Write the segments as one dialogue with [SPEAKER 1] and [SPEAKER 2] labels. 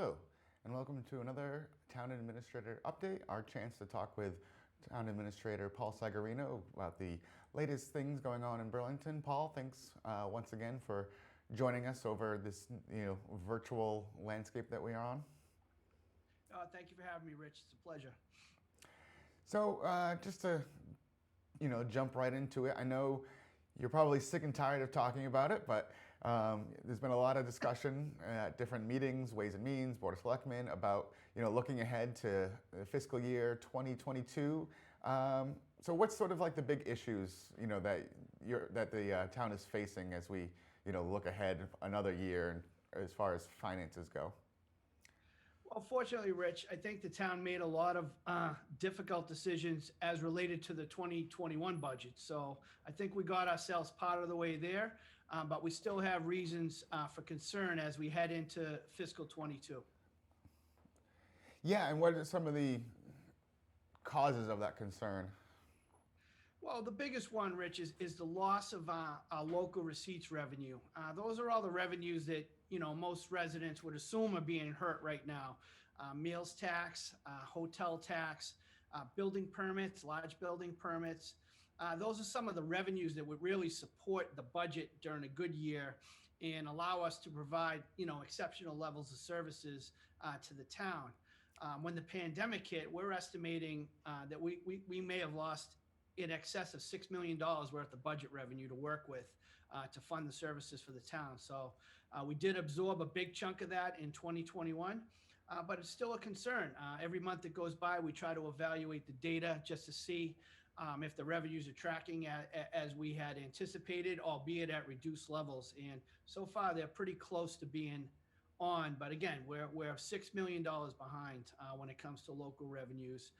[SPEAKER 1] Hello, and welcome to another Town Administrator Update, our chance to talk with Town Administrator Paul Sagarino about the latest things going on in Burlington. Paul, thanks once again for joining us over this virtual landscape that we are on.
[SPEAKER 2] Thank you for having me, Rich. It's a pleasure.
[SPEAKER 1] So just to jump right into it, I know you're probably sick and tired of talking about it, but there's been a lot of discussion at different meetings, Ways and Means, Board of Selectmen, about looking ahead to the fiscal year 2022. So what's sort of like the big issues that the town is facing as we look ahead another year as far as finances go?
[SPEAKER 2] Well, fortunately, Rich, I think the town made a lot of difficult decisions as related to the 2021 budget. So I think we got ourselves part of the way there, but we still have reasons for concern as we head into fiscal 22.
[SPEAKER 1] Yeah, and what are some of the causes of that concern?
[SPEAKER 2] Well, the biggest one, Rich, is the loss of our local receipts revenue. Those are all the revenues that most residents would assume are being hurt right now. Meals tax, hotel tax, building permits, large building permits. Those are some of the revenues that would really support the budget during a good year and allow us to provide exceptional levels of services to the town. When the pandemic hit, we're estimating that we may have lost in excess of $6 million worth of budget revenue to work with to fund the services for the town. So we did absorb a big chunk of that in 2021, but it's still a concern. Every month that goes by, we try to evaluate the data just to see if the revenues are tracking as we had anticipated, albeit at reduced levels. And so far, they're pretty close to being on. But again, we're $6 million behind when it comes to local revenues.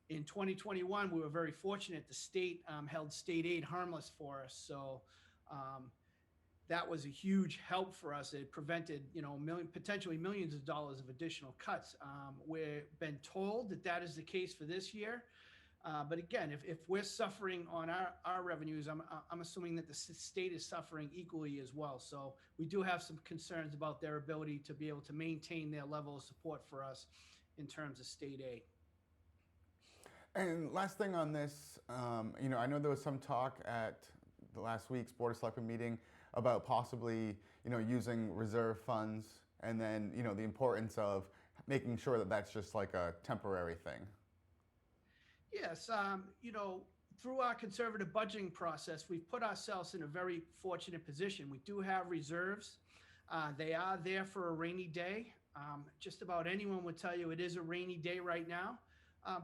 [SPEAKER 2] In 2021, we were very fortunate. The state held state aid harmless for us. So that was a huge help for us. It prevented, potentially millions of dollars of additional cuts. We've been told that is the case for this year. But again, if we're suffering on our revenues, I'm assuming that the state is suffering equally as well. So we do have some concerns about their ability to be able to maintain their level of support for us in terms of state aid.
[SPEAKER 1] And last thing on this, I know there was some talk at the last week's Board of Selectmen meeting about possibly, using reserve funds, and then, the importance of making sure that that's just like a temporary thing.
[SPEAKER 2] Yes, through our conservative budgeting process, we've put ourselves in a very fortunate position. We do have reserves. They are there for a rainy day. Just about anyone would tell you it is a rainy day right now.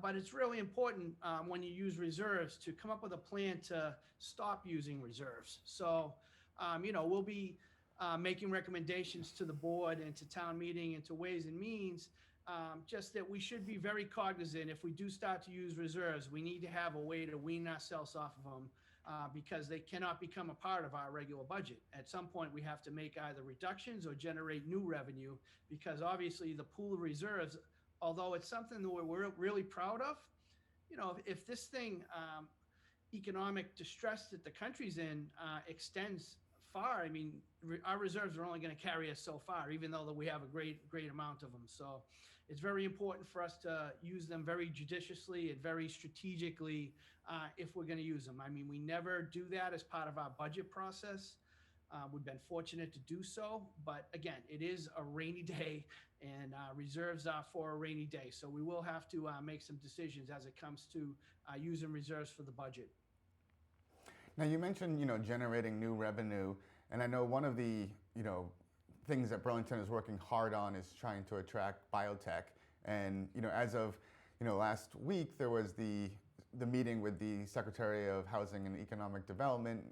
[SPEAKER 2] But it's really important when you use reserves to come up with a plan to stop using reserves. So, we'll be making recommendations to the board and to town meeting and to Ways and Means, just that we should be very cognizant if we do start to use reserves, we need to have a way to wean ourselves off of them because they cannot become a part of our regular budget. At some point, we have to make either reductions or generate new revenue because obviously the pool of reserves, although it's something that we're really proud of, if this thing, economic distress that the country's in extends far, I mean, our reserves are only going to carry us so far, even though that we have a great amount of them. So it's very important for us to use them very judiciously and very strategically if we're going to use them. I mean, we never do that as part of our budget process. We've been fortunate to do so, but again, it is a rainy day and reserves are for a rainy day. So we will have to make some decisions as it comes to using reserves for the budget.
[SPEAKER 1] Now you mentioned, generating new revenue, and I know one of the, things that Burlington is working hard on is trying to attract biotech. And, as of, last week, there was the meeting with the Secretary of Housing and Economic Development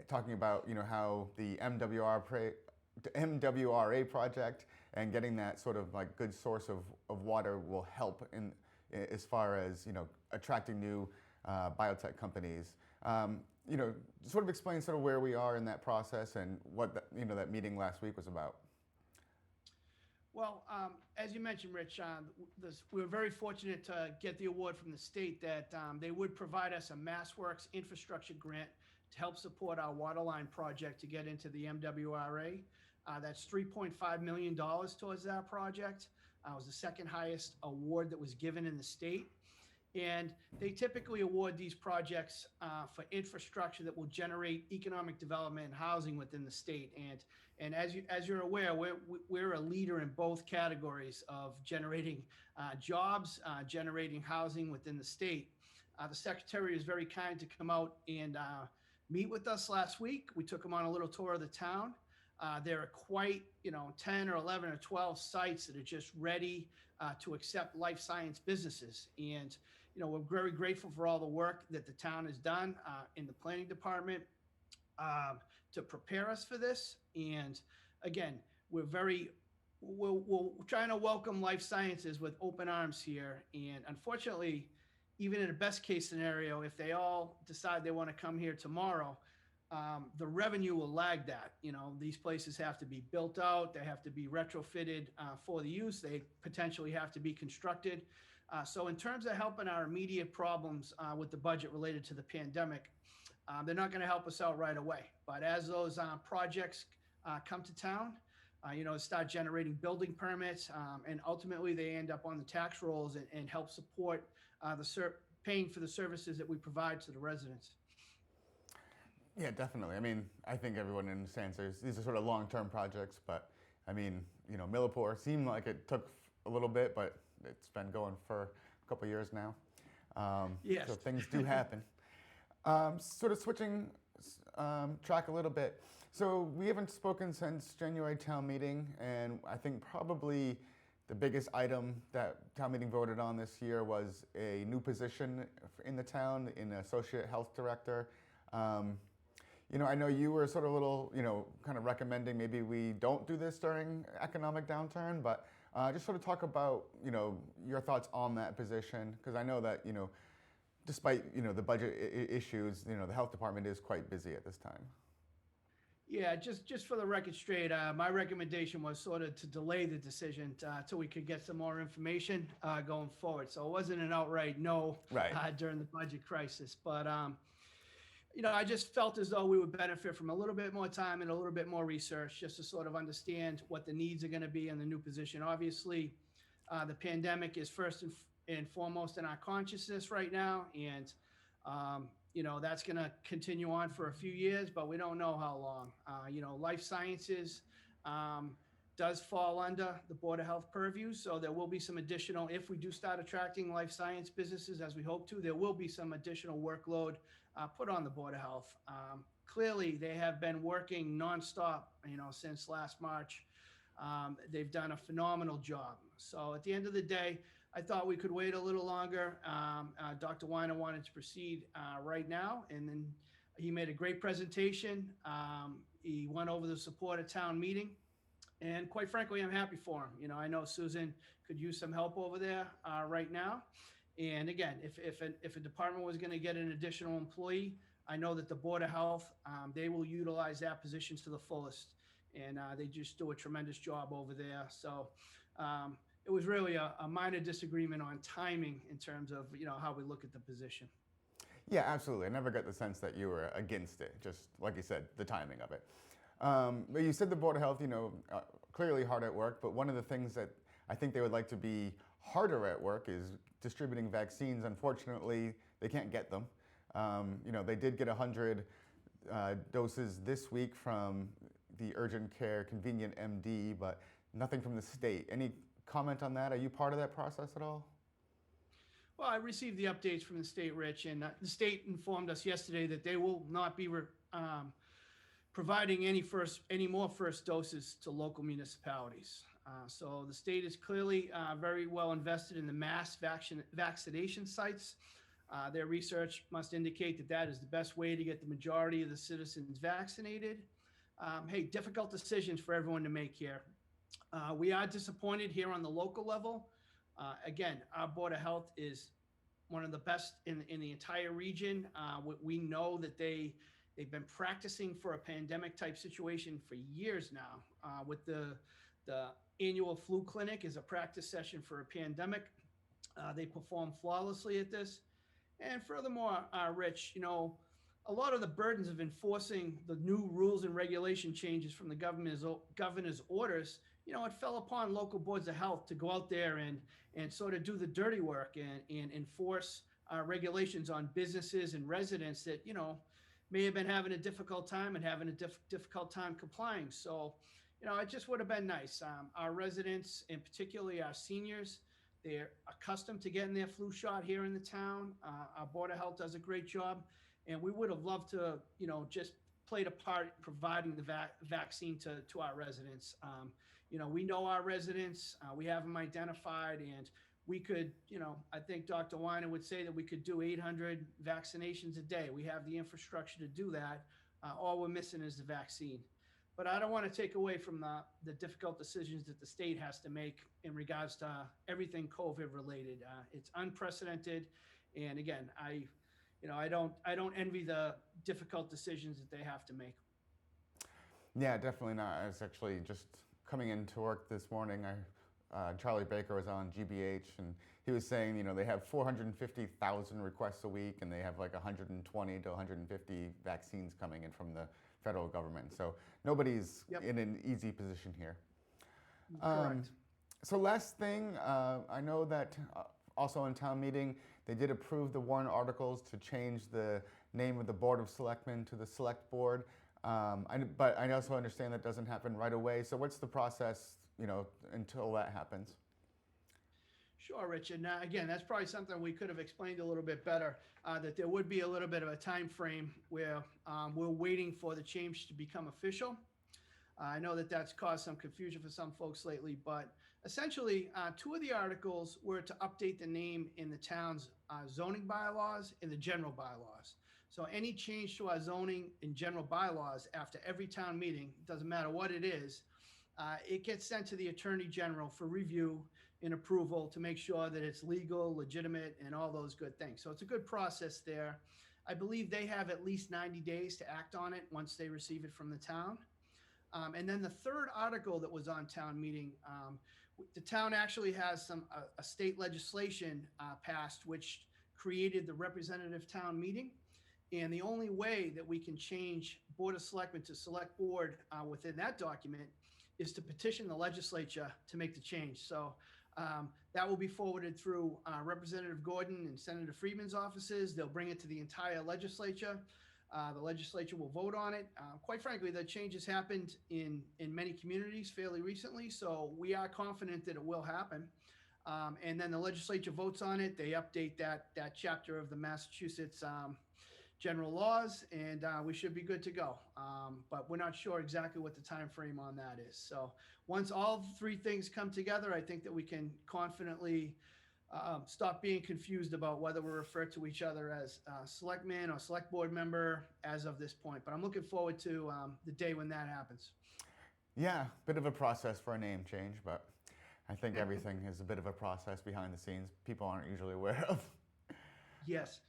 [SPEAKER 1] talking about, how the MWRA project and getting that sort of like good source of water will help in as far as, attracting new biotech companies. Sort of explain sort of where we are in that process and what that meeting last week was about.
[SPEAKER 2] Well, as you mentioned, Rich, we were very fortunate to get the award from the state that they would provide us a MassWorks infrastructure grant to help support our waterline project to get into the MWRA. That's $3.5 million towards that project. It was the second highest award that was given in the state. And they typically award these projects for infrastructure that will generate economic development and housing within the state. And as you're aware, we're a leader in both categories of generating jobs, generating housing within the state. The secretary is very kind to come out and meet with us last week. We took him on a little tour of the town. There are quite, 10 or 11 or 12 sites that are just ready to accept life science businesses. And we're very grateful for all the work that the town has done in the planning department to prepare us for this. And again, we're trying to welcome life sciences with open arms here. And unfortunately, even in a best case scenario, if they all decide they want to come here tomorrow, the revenue will lag that. These places have to be built out. They have to be retrofitted for the use. They potentially have to be constructed. So in terms of helping our immediate problems with the budget related to the pandemic, they're not going to help us out right away. But as those projects come to town, start generating building permits, and ultimately they end up on the tax rolls and help support paying for the services that we provide to the residents.
[SPEAKER 1] Yeah, definitely. I mean, I think everyone understands these are sort of long-term projects, but I mean, Millipore seemed like it took a little bit, but it's been going for a couple of years now.
[SPEAKER 2] Yes.
[SPEAKER 1] So things do happen. Sort of switching track a little bit. So we haven't spoken since January town meeting, and I think probably the biggest item that town meeting voted on this year was a new position in the town, in associate health director. I know you were sort of a little, kind of recommending maybe we don't do this during economic downturn, but just sort of talk about, your thoughts on that position, because I know that, despite, the budget issues, the health department is quite busy at this time.
[SPEAKER 2] Yeah, just for the record straight, my recommendation was sort of to delay the decision till we could get some more information going forward. So it wasn't an outright no during the budget crisis, but I just felt as though we would benefit from a little bit more time and a little bit more research just to sort of understand what the needs are going to be in the new position. Obviously, the pandemic is first and foremost in our consciousness right now, and that's going to continue on for a few years, but we don't know how long. Life sciences does fall under the Board of Health purview, so there will be some additional, if we do start attracting life science businesses as we hope to, there will be some additional workload put on the Board of Health. Clearly, they have been working nonstop, since last March. They've done a phenomenal job. So at the end of the day, I thought we could wait a little longer. Dr. Weiner wanted to proceed right now, and then he made a great presentation. He went over the support at town meeting, and quite frankly, I'm happy for him. I know Susan could use some help over there right now. And again, if a department was going to get an additional employee, I know that the Board of Health, they will utilize that position to the fullest, and they just do a tremendous job over there. So it was really a minor disagreement on timing in terms of how we look at the position.
[SPEAKER 1] Yeah, absolutely. I never got the sense that you were against it. Just like you said, the timing of it. But you said the Board of Health, clearly hard at work. But one of the things that I think they would like to be harder at work is distributing vaccines. Unfortunately, they can't get them. They did get 100 doses this week from the urgent care convenient MD, but nothing from the state. Any comment on that? Are you part of that process at all?
[SPEAKER 2] Well, I received the updates from the state, Rich, and the state informed us yesterday that they will not be providing any more first doses to local municipalities. So the state is clearly very well invested in the mass vaccination sites. Their research must indicate that is the best way to get the majority of the citizens vaccinated. Difficult decisions for everyone to make here. We are disappointed here on the local level. Again, our Board of Health is one of the best in the entire region. We know that they've been practicing for a pandemic type situation for years now. With the annual flu clinic is a practice session for a pandemic. They perform flawlessly at this. And furthermore, Rich, a lot of the burdens of enforcing the new rules and regulation changes from the governor's orders, it fell upon local boards of health to go out there and sort of do the dirty work and enforce regulations on businesses and residents that, may have been having a difficult time and having a difficult time complying. So, it just would have been nice. Our residents, and particularly our seniors, they're accustomed to getting their flu shot here in the town. Our Board of Health does a great job. And we would have loved to, just played a part in providing the vaccine to our residents. We know our residents, we have them identified, and we could, I think Dr. Weiner would say that we could do 800 vaccinations a day. We have the infrastructure to do that. All we're missing is the vaccine. But I don't want to take away from the difficult decisions that the state has to make in regards to everything COVID related. It's unprecedented. And again, I don't envy the difficult decisions that they have to make.
[SPEAKER 1] Yeah, definitely not. I was actually just coming into work this morning. Charlie Baker was on GBH, and he was saying, they have 450,000 requests a week, and they have like 120 to 150 vaccines coming in from the federal government. So nobody's in an easy position here.
[SPEAKER 2] Correct.
[SPEAKER 1] So last thing, I know that also in town meeting, they did approve the warrant articles to change the name of the Board of Selectmen to the Select Board. But I also understand that doesn't happen right away. So what's the process, until that happens?
[SPEAKER 2] Sure, Richard. Now, again, that's probably something we could have explained a little bit better, that there would be a little bit of a time frame where we're waiting for the change to become official. I know that that's caused some confusion for some folks lately, but essentially, two of the articles were to update the name in the town's zoning bylaws and the general bylaws. So any change to our zoning and general bylaws after every town meeting, doesn't matter what it is, it gets sent to the Attorney General for review and approval to make sure that it's legal, legitimate, and all those good things. So it's a good process there. I believe they have at least 90 days to act on it once they receive it from the town. And then the third article that was on town meeting, the town actually has a state legislation passed which created the representative town meeting. And the only way that we can change Board of Selectmen to Select Board within that document is to petition the legislature to make the change. So that will be forwarded through Representative Gordon and Senator Friedman's offices. They'll bring it to the entire legislature. The legislature will vote on it. Quite frankly, the changes happened in many communities fairly recently, so we are confident that it will happen. And then the legislature votes on it. They update that chapter of the Massachusetts general laws, and we should be good to go. But we're not sure exactly what the time frame on that is. So once all three things come together, I think that we can confidently stop being confused about whether we refer to each other as selectman or select board member as of this point. But I'm looking forward to the day when that happens.
[SPEAKER 1] Yeah, bit of a process for a name change, but I think everything is a bit of a process behind the scenes people aren't usually aware of.
[SPEAKER 2] Yes.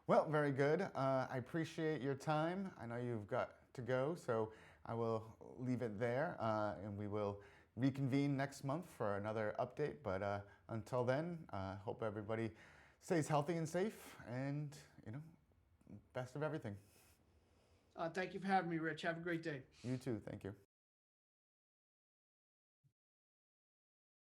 [SPEAKER 1] Well, very good. I appreciate your time. I know you've got to go, so I will leave it there, and we will reconvene next month for another update. But until then, hope everybody stays healthy and safe, and best of everything.
[SPEAKER 2] Thank you for having me, Rich. Have a great day.
[SPEAKER 1] You too. Thank you.